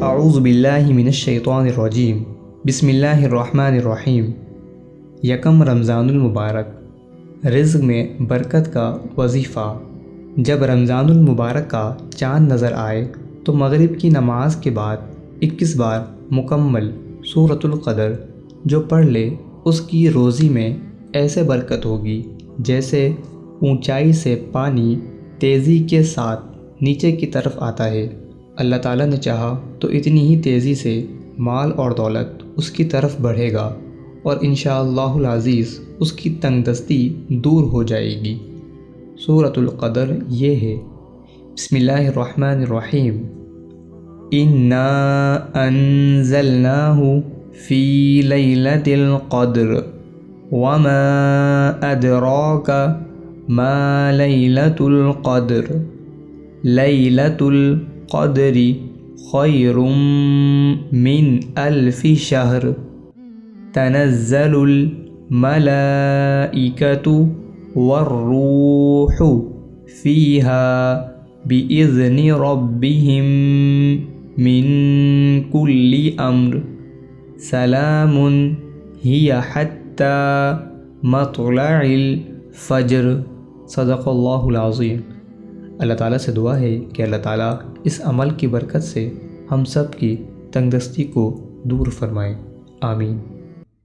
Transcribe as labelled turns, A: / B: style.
A: اعوذ باللہ من الشیطان الرجیم بسم اللہ الرحمن الرحیم۔ یکم رمضان المبارک، رزق میں برکت کا وظیفہ۔ جب رمضان المبارک کا چاند نظر آئے تو مغرب کی نماز کے بعد 21 بار مکمل سورۃ القدر جو پڑھ لے اس کی روزی میں ایسے برکت ہوگی جیسے اونچائی سے پانی تیزی کے ساتھ نیچے کی طرف آتا ہے۔ اللہ تعالیٰ نے چاہا تو اتنی ہی تیزی سے مال اور دولت اس کی طرف بڑھے گا اور انشاءاللہ العزیز اس کی تنگ دستی دور ہو جائے گی۔ سورۃ القدر یہ ہے۔ بسم اللہ الرحمن الرحیم۔ انا انزلناہ فی لیلۃ القدر وما ادراک ما لیلۃ القدر لیلۃ القدر خیر من الف شہر تنزل الملائکۃ والروح فیہا بإذن ربہم من کل امر سلام ہی حتی مطلع الفجر۔ صدق اللہ العظیم۔ اللہ تعالیٰ سے دعا ہے کہ اللہ تعالیٰ اس عمل کی برکت سے ہم سب کی تنگ دستی کو دور فرمائے۔ آمین۔